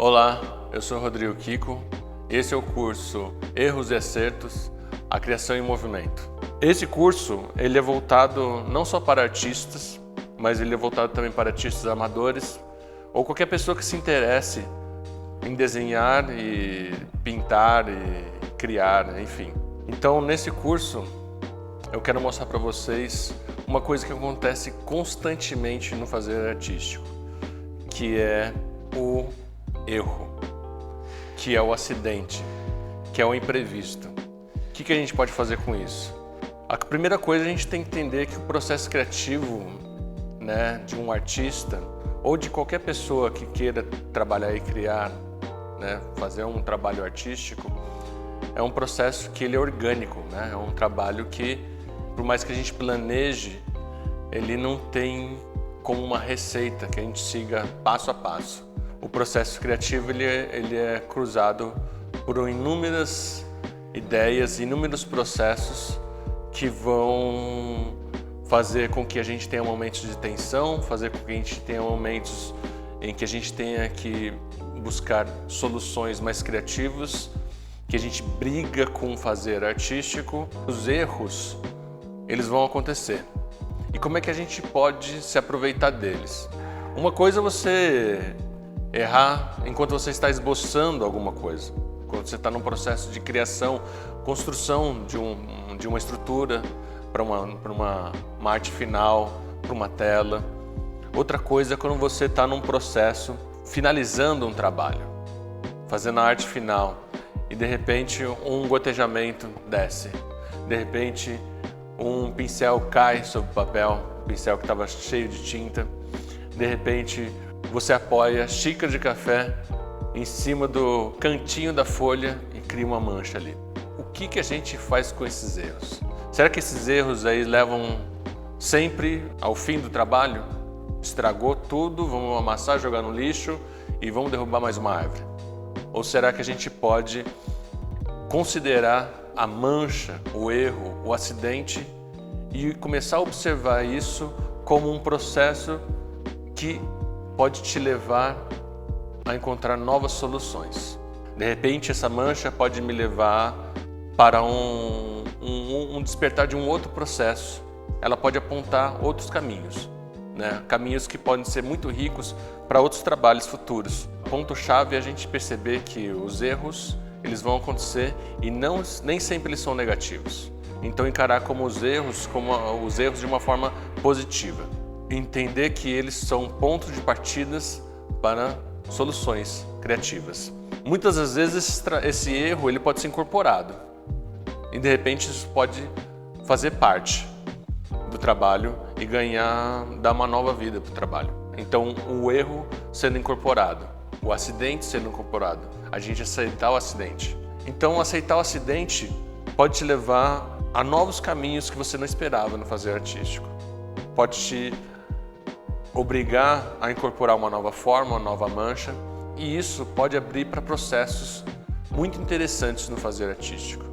Olá, eu sou Rodrigo Kiko. Esse é o curso Erros e Acertos, a Criação em Movimento. Esse curso ele é voltado não só para artistas, mas ele é voltado também para artistas amadores ou qualquer pessoa que se interesse em desenhar e pintar e criar, enfim. Então, nesse curso, eu quero mostrar para vocês uma coisa que acontece constantemente no fazer artístico, que é o erro, que é o acidente, que é o imprevisto. O que a gente pode fazer com isso? A primeira coisa, a gente tem que entender que o processo criativo, de um artista ou de qualquer pessoa que queira trabalhar e criar, fazer um trabalho artístico, é um processo que ele é orgânico, é um trabalho que, por mais que a gente planeje, ele não tem como uma receita que a gente siga passo a passo. O processo criativo ele é cruzado por inúmeras ideias, inúmeros processos que vão fazer com que a gente tenha momentos de tensão, fazer com que a gente tenha momentos em que a gente tenha que buscar soluções mais criativas, que a gente briga com o fazer artístico. Os erros, eles vão acontecer. E como é que a gente pode se aproveitar deles? Uma coisa é você errar enquanto você está esboçando alguma coisa, quando você está num processo de criação, construção de uma estrutura para uma arte final, para uma tela. Outra coisa é quando você está num processo finalizando um trabalho, fazendo a arte final e de repente um gotejamento desce, de repente um pincel cai sobre o papel, um pincel que estava cheio de tinta, de repente você apoia xícara de café em cima do cantinho da folha e cria uma mancha ali. O que a gente faz com esses erros? Será que esses erros aí levam sempre ao fim do trabalho? Estragou tudo, vamos amassar, jogar no lixo e vamos derrubar mais uma árvore? Ou será que a gente pode considerar a mancha, o erro, o acidente e começar a observar isso como um processo que pode te levar a encontrar novas soluções? De repente, essa mancha pode me levar para um despertar de um outro processo. Ela pode apontar outros caminhos, caminhos que podem ser muito ricos para outros trabalhos futuros. O ponto-chave é a gente perceber que os erros eles vão acontecer e nem sempre eles são negativos. Então, encarar como os erros de uma forma positiva. Entender que eles são pontos de partidas para soluções criativas. Muitas das vezes esse erro ele pode ser incorporado e de repente isso pode fazer parte do trabalho e dar uma nova vida para o trabalho. Então, o erro sendo incorporado, o acidente sendo incorporado, a gente aceitar o acidente. Então, aceitar o acidente pode te levar a novos caminhos que você não esperava no fazer artístico. Pode te obrigar a incorporar uma nova forma, uma nova mancha, e isso pode abrir para processos muito interessantes no fazer artístico,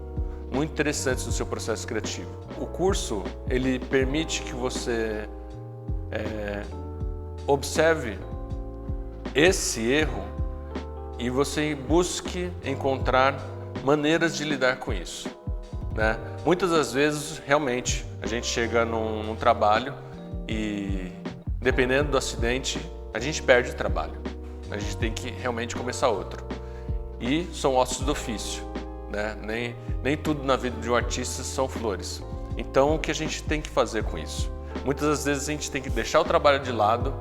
muito interessantes no seu processo criativo. O curso ele permite que você observe esse erro e você busque encontrar maneiras de lidar com isso. Muitas das vezes, realmente, a gente chega num trabalho e, dependendo do acidente, a gente perde o trabalho. A gente tem que realmente começar outro. E são ossos do ofício, Nem tudo na vida de um artista são flores. Então, o que a gente tem que fazer com isso? Muitas das vezes a gente tem que deixar o trabalho de lado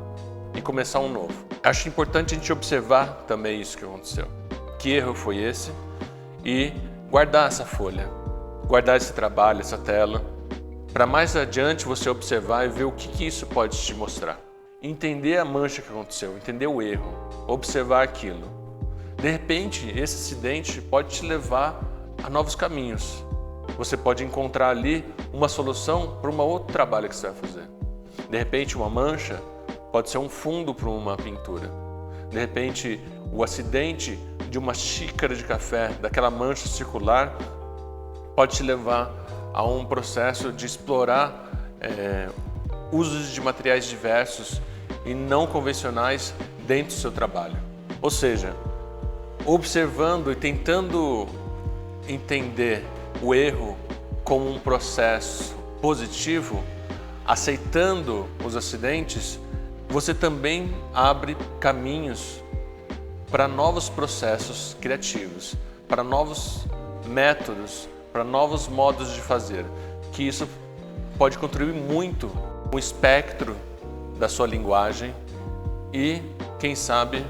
e começar um novo. Acho importante a gente observar também isso que aconteceu. Que erro foi esse? E guardar essa folha, guardar esse trabalho, essa tela, para mais adiante você observar e ver o que isso pode te mostrar. Entender a mancha que aconteceu, entender o erro, observar aquilo. De repente, esse acidente pode te levar a novos caminhos. Você pode encontrar ali uma solução para um outro trabalho que você vai fazer. De repente, uma mancha pode ser um fundo para uma pintura. De repente, o acidente de uma xícara de café, daquela mancha circular, pode te levar a um processo de explorar usos de materiais diversos e não convencionais dentro do seu trabalho. Ou seja, observando e tentando entender o erro como um processo positivo, aceitando os acidentes, você também abre caminhos para novos processos criativos, para novos métodos, para novos modos de fazer, que isso pode contribuir muito com o espectro da sua linguagem e, quem sabe,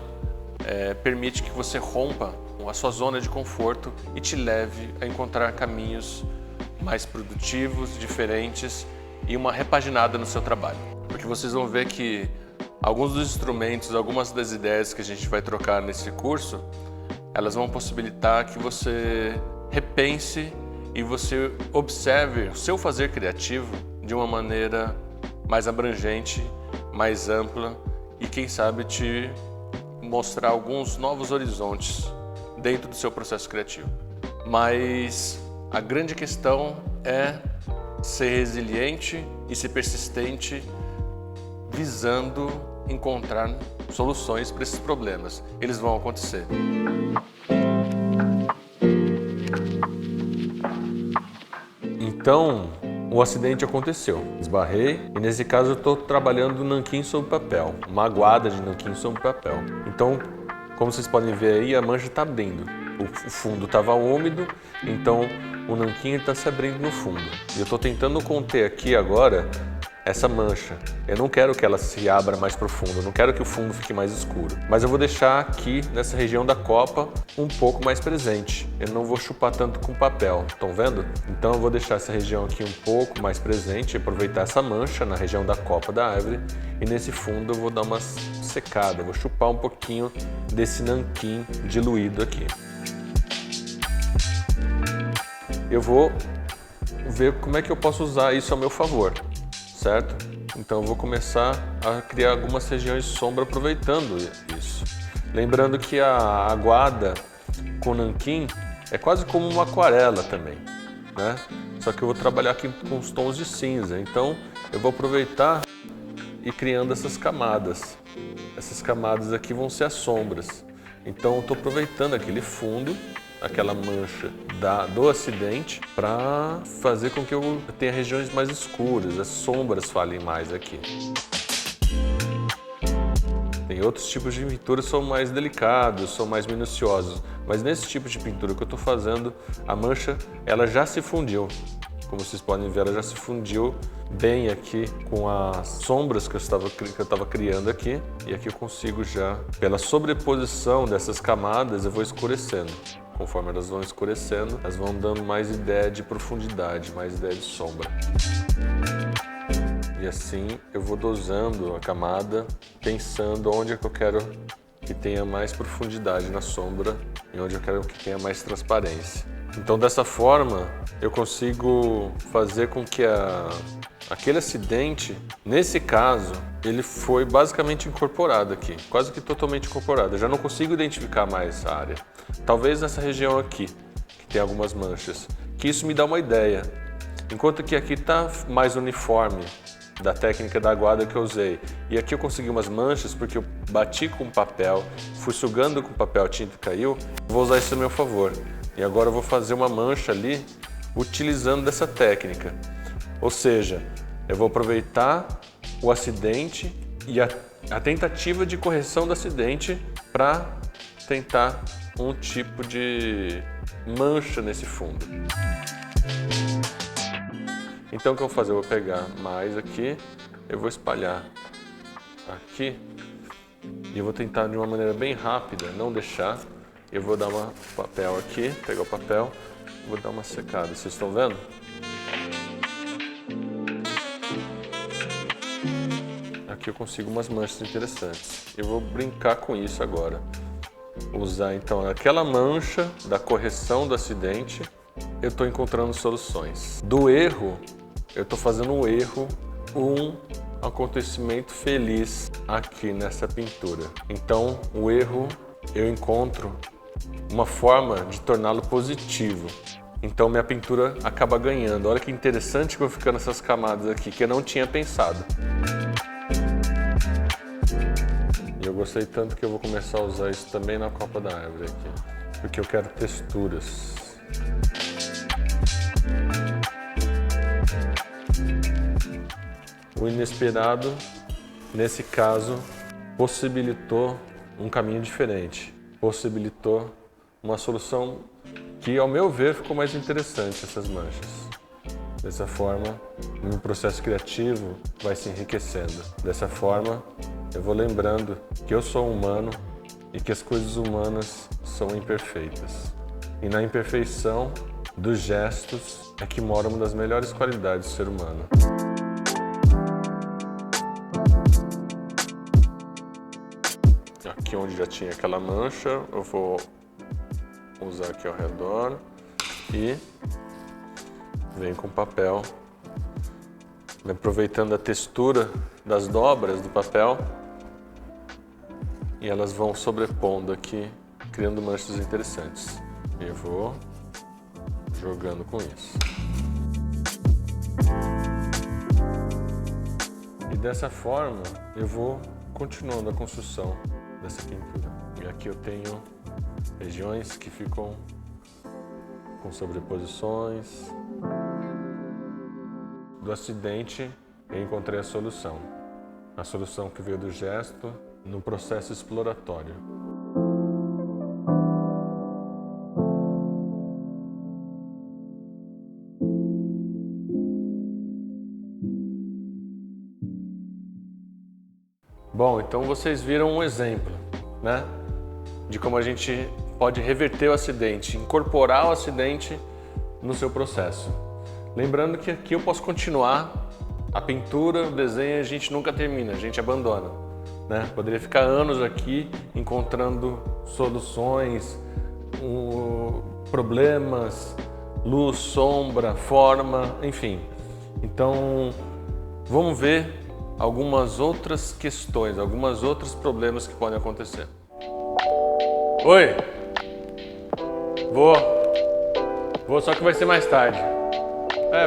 permite que você rompa a sua zona de conforto e te leve a encontrar caminhos mais produtivos, diferentes e uma repaginada no seu trabalho. Porque vocês vão ver que alguns dos instrumentos, algumas das ideias que a gente vai trocar nesse curso, elas vão possibilitar que você repense e você observe o seu fazer criativo de uma maneira mais abrangente, mais ampla e, quem sabe, te mostrar alguns novos horizontes dentro do seu processo criativo. Mas a grande questão é ser resiliente e ser persistente, visando encontrar soluções para esses problemas. Eles vão acontecer. Então, o acidente aconteceu, esbarrei e nesse caso eu estou trabalhando nanquim sobre papel, uma aguada de nanquim sobre papel. Então, como vocês podem ver aí, a mancha está abrindo. O fundo estava úmido, então o nanquim está se abrindo no fundo. E eu estou tentando conter aqui agora essa mancha. Eu não quero que ela se abra mais profundo, eu não quero que o fundo fique mais escuro. Mas eu vou deixar aqui, nessa região da copa, um pouco mais presente. Eu não vou chupar tanto com papel, estão vendo? Então eu vou deixar essa região aqui um pouco mais presente, aproveitar essa mancha na região da copa da árvore. E nesse fundo eu vou dar uma secada, vou chupar um pouquinho desse nanquim diluído aqui. Eu vou ver como é que eu posso usar isso a meu favor, certo? Então eu vou começar a criar algumas regiões de sombra aproveitando isso. Lembrando que a aguada com nanquim é quase como uma aquarela também, né? Só que eu vou trabalhar aqui com os tons de cinza, então eu vou aproveitar e criando essas camadas. Essas camadas aqui vão ser as sombras. Então eu estou aproveitando aquele fundo, aquela mancha do acidente, para fazer com que eu tenha regiões mais escuras, as sombras falem mais aqui. Tem outros tipos de pintura que são mais delicados, são mais minuciosos, mas nesse tipo de pintura que eu estou fazendo, a mancha ela já se fundiu. Como vocês podem ver, ela já se fundiu bem aqui com as sombras que eu estava criando aqui. E aqui eu consigo já, pela sobreposição dessas camadas, eu vou escurecendo. Conforme elas vão escurecendo, elas vão dando mais ideia de profundidade, mais ideia de sombra. E assim eu vou dosando a camada, pensando onde é que eu quero que tenha mais profundidade na sombra e onde eu quero que tenha mais transparência. Então dessa forma eu consigo fazer com que aquele acidente, nesse caso, ele foi basicamente incorporado aqui, quase que totalmente incorporado. Eu já não consigo identificar mais a área. Talvez nessa região aqui, que tem algumas manchas, que isso me dá uma ideia. Enquanto que aqui está mais uniforme da técnica da aguada que eu usei. E aqui eu consegui umas manchas porque eu bati com papel, fui sugando com papel, a tinta caiu. Vou usar isso a meu favor. E agora eu vou fazer uma mancha ali utilizando dessa técnica. Ou seja, eu vou aproveitar o acidente e a tentativa de correção do acidente para tentar um tipo de mancha nesse fundo. Então o que eu vou fazer? Eu vou pegar mais aqui, eu vou espalhar aqui e eu vou tentar de uma maneira bem rápida, não deixar. Eu vou dar um papel aqui, pegar o papel, vou dar uma secada. Vocês estão vendo? Aqui eu consigo umas manchas interessantes. Eu vou brincar com isso agora. Usar então aquela mancha da correção do acidente, eu estou encontrando soluções. Do erro, eu estou fazendo um erro, um acontecimento feliz aqui nessa pintura. Então, o erro, eu encontro uma forma de torná-lo positivo. Então, minha pintura acaba ganhando. Olha que interessante que eu vou ficando nessas camadas aqui, que eu não tinha pensado. E eu gostei tanto que eu vou começar a usar isso também na copa da árvore aqui, porque eu quero texturas. O inesperado, nesse caso, possibilitou um caminho diferente, possibilitou uma solução que, ao meu ver, ficou mais interessante, essas manchas. Dessa forma, o meu processo criativo vai se enriquecendo. Dessa forma, eu vou lembrando que eu sou humano e que as coisas humanas são imperfeitas. E na imperfeição dos gestos é que mora uma das melhores qualidades do ser humano. Aqui onde já tinha aquela mancha, eu vou usar aqui ao redor e venho com papel, aproveitando a textura das dobras do papel, e elas vão sobrepondo aqui, criando manchas interessantes. E eu vou jogando com isso. E dessa forma eu vou continuando a construção dessa pintura. E aqui eu tenho regiões que ficam com sobreposições. Do acidente eu encontrei a solução que veio do gesto no processo exploratório. Bom, então vocês viram um exemplo, né, de como a gente pode reverter o acidente, incorporar o acidente no seu processo. Lembrando que aqui eu posso continuar a pintura, o desenho, a gente nunca termina, a gente abandona, né? Poderia ficar anos aqui encontrando soluções, problemas, luz, sombra, forma, enfim. Então, vamos ver algumas outras questões, alguns outros problemas que podem acontecer. Oi! Vou, só que vai ser mais tarde.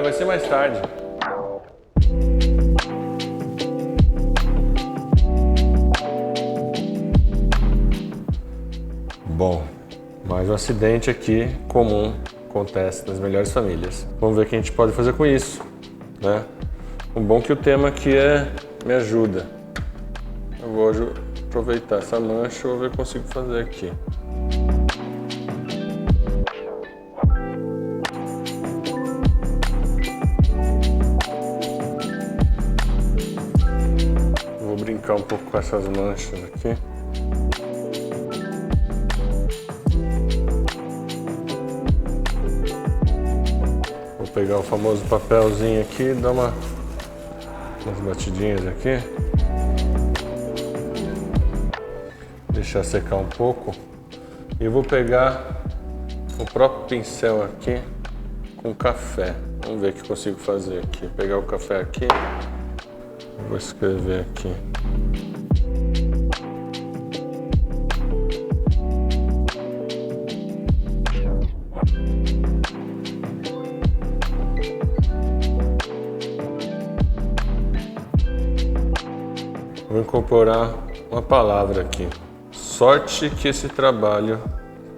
Vai ser mais tarde. Bom, mais um acidente aqui comum, acontece nas melhores famílias. Vamos ver o que a gente pode fazer com isso, né? O bom é que o tema aqui me ajuda. Eu vou aproveitar essa mancha e vou ver o que eu consigo fazer aqui. Vou brincar um pouco com essas manchas aqui. Vou pegar o famoso papelzinho aqui e dar umas batidinhas aqui. Deixar secar um pouco. E eu vou pegar o próprio pincel aqui com café. Vamos ver o que consigo fazer aqui. Pegar o café aqui. Vou escrever aqui. Vou incorporar uma palavra aqui. Sorte que esse trabalho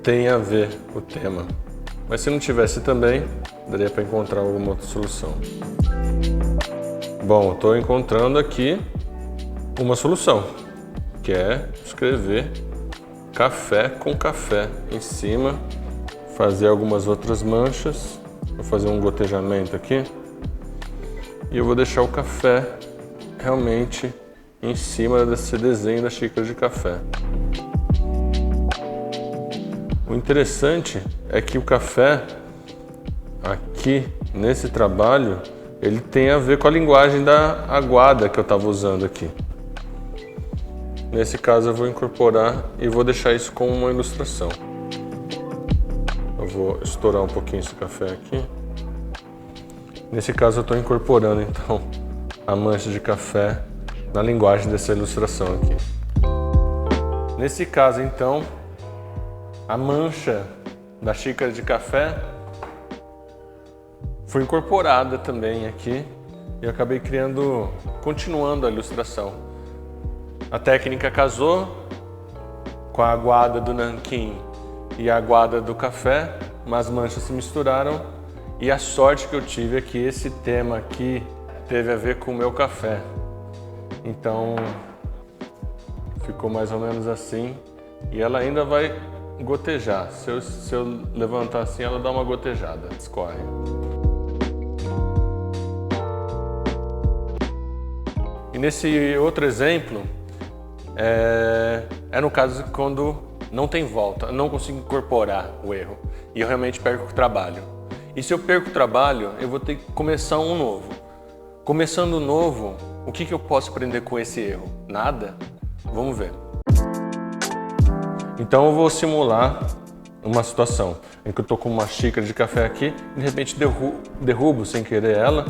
tem a ver com o tema. Mas se não tivesse também, daria para encontrar alguma outra solução. Bom, estou encontrando aqui uma solução, que é escrever café com café em cima, fazer algumas outras manchas, vou fazer um gotejamento aqui e eu vou deixar o café realmente em cima desse desenho da xícara de café. O interessante é que o café aqui nesse trabalho ele tem a ver com a linguagem da aguada que eu estava usando aqui. Nesse caso eu vou incorporar e vou deixar isso como uma ilustração. Eu vou estourar um pouquinho esse café aqui. Nesse caso eu estou incorporando então a mancha de café na linguagem dessa ilustração aqui. Nesse caso então, a mancha da xícara de café foi incorporada também aqui e eu acabei continuando a ilustração. A técnica casou com a aguada do nanquim e a aguada do café, mas as manchas se misturaram e a sorte que eu tive é que esse tema aqui teve a ver com o meu café. Então ficou mais ou menos assim e ela ainda vai gotejar. Se eu levantar assim, ela dá uma gotejada, escorre. E nesse outro exemplo, é no caso quando não tem volta, eu não consigo incorporar o erro e eu realmente perco o trabalho. E se eu perco o trabalho, eu vou ter que começar um novo. Começando um novo, o que eu posso aprender com esse erro? Nada? Vamos ver. Então eu vou simular uma situação em que eu estou com uma xícara de café aqui e de repente derrubo sem querer ela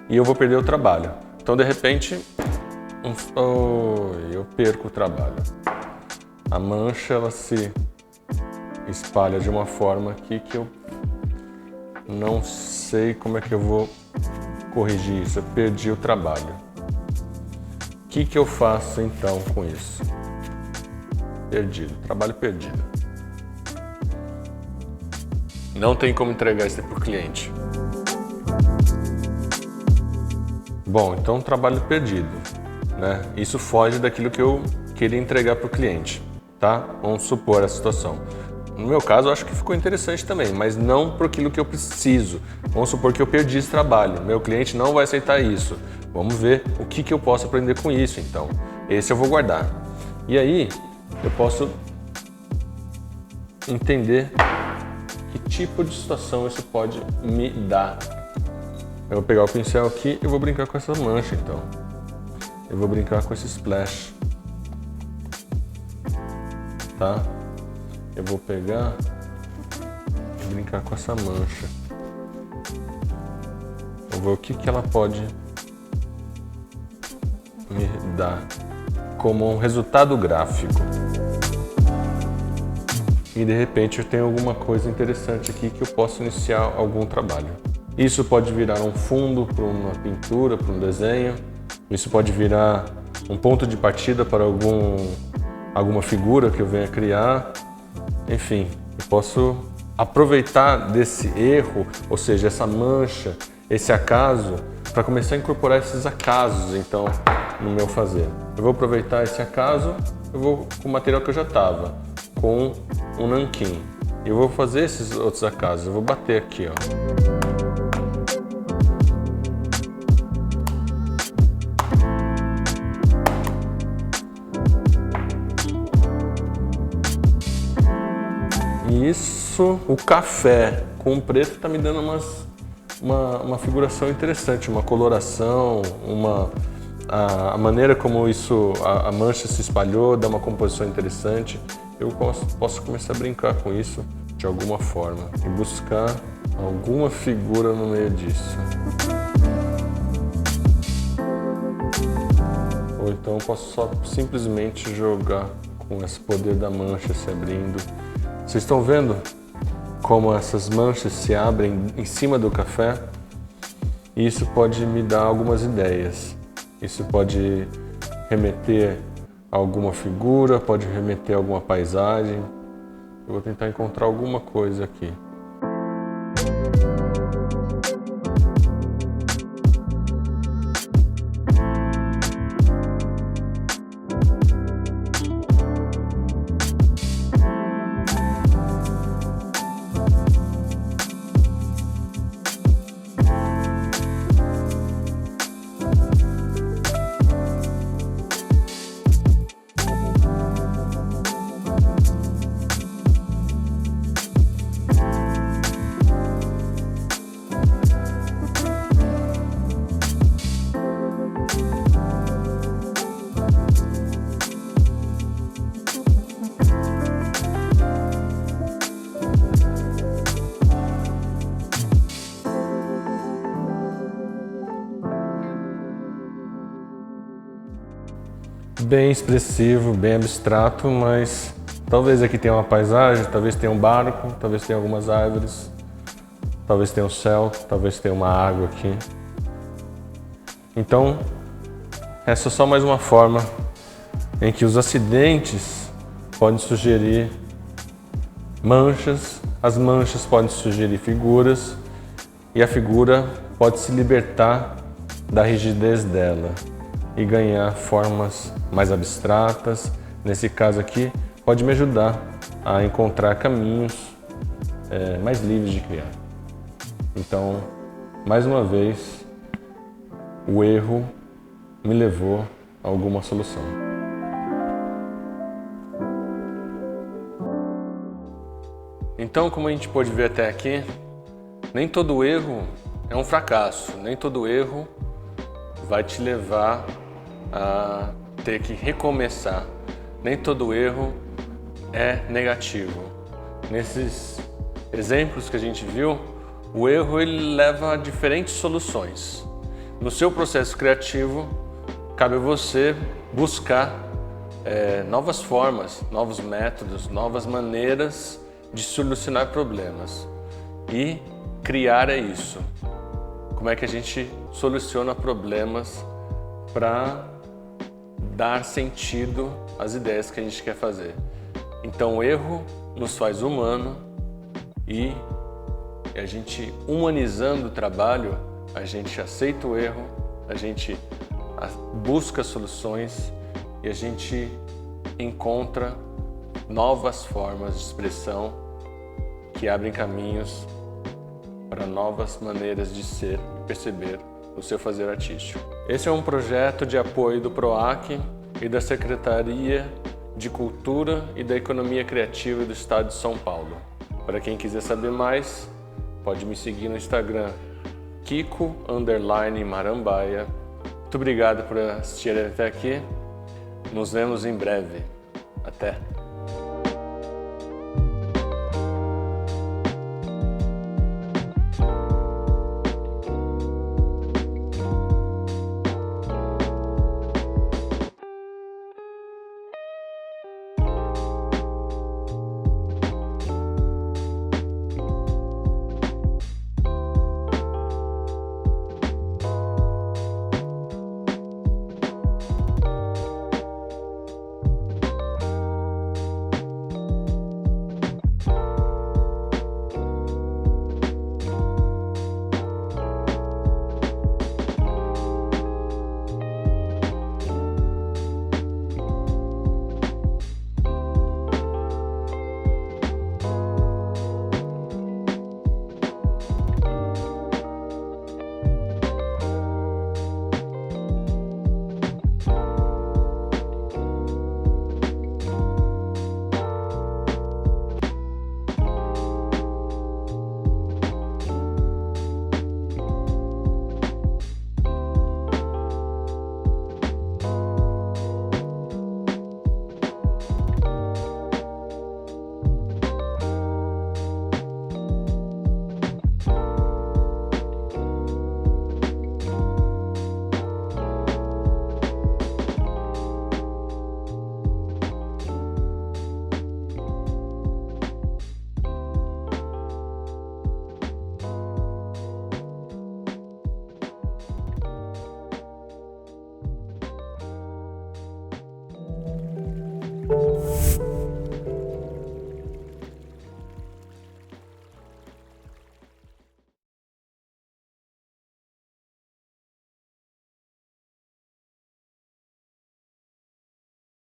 e eu vou perder o trabalho. Então de repente eu perco o trabalho. A mancha ela se espalha de uma forma aqui que eu não sei como é que eu vou corrigir isso. Eu perdi o trabalho. O que eu faço então com isso? Perdido, trabalho perdido. Não tem como entregar isso para o cliente. Bom, então trabalho perdido, né? Isso foge daquilo que eu queria entregar para o cliente, tá? Vamos supor a situação. No meu caso, eu acho que ficou interessante também, mas não por aquilo que eu preciso. Vamos supor que eu perdi esse trabalho. Meu cliente não vai aceitar isso. Vamos ver o que eu posso aprender com isso, então. Esse eu vou guardar. E aí, eu posso entender que tipo de situação isso pode me dar. Eu vou pegar o pincel aqui e vou brincar com essa mancha, então. Eu vou brincar com esse splash. Tá? Eu vou pegar e brincar com essa mancha. Eu vou ver o que ela pode me dar como um resultado gráfico. E de repente eu tenho alguma coisa interessante aqui que eu posso iniciar algum trabalho. Isso pode virar um fundo para uma pintura, para um desenho. Isso pode virar um ponto de partida para alguma figura que eu venha criar. Enfim, eu posso aproveitar desse erro, ou seja, essa mancha, esse acaso, para começar a incorporar esses acasos, então, no meu fazer. Eu vou aproveitar esse acaso, eu vou com o material que eu já estava, com um nanquim. Eu vou fazer esses outros acasos, eu vou bater aqui, ó. Isso, o café com o preto está me dando uma figuração interessante, uma coloração, a maneira como a mancha se espalhou, dá uma composição interessante. Eu posso começar a brincar com isso de alguma forma e buscar alguma figura no meio disso. Ou então eu posso só simplesmente jogar com esse poder da mancha se abrindo. Vocês estão vendo como essas manchas se abrem em cima do café? E isso pode me dar algumas ideias. Isso pode remeter a alguma figura, pode remeter a alguma paisagem. Eu vou tentar encontrar alguma coisa aqui. Bem expressivo, bem abstrato, mas talvez aqui tenha uma paisagem, talvez tenha um barco, talvez tenha algumas árvores, talvez tenha o céu, talvez tenha uma água aqui. Então, essa é só mais uma forma em que os acidentes podem sugerir manchas, as manchas podem sugerir figuras e a figura pode se libertar da rigidez dela e ganhar formas mais abstratas. Nesse caso aqui, pode me ajudar a encontrar caminhos mais livres de criar. Então, mais uma vez, o erro me levou a alguma solução. Então, como a gente pôde ver até aqui, nem todo erro é um fracasso, nem todo erro vai te levar a ter que recomeçar, nem todo erro é negativo. Nesses exemplos que a gente viu, o erro ele leva a diferentes soluções. No seu processo criativo, cabe a você buscar novas formas, novos métodos, novas maneiras de solucionar problemas. E criar é isso. Como é que a gente soluciona problemas para dar sentido às ideias que a gente quer fazer. Então o erro nos faz humano e a gente humanizando o trabalho, a gente aceita o erro, a gente busca soluções e a gente encontra novas formas de expressão que abrem caminhos para novas maneiras de ser e perceber o seu fazer artístico. Esse é um projeto de apoio do PROAC e da Secretaria de Cultura e da Economia Criativa do Estado de São Paulo. Para quem quiser saber mais, pode me seguir no Instagram, Kiko_Marambaia. Muito obrigado por assistir até aqui. Nos vemos em breve. Até!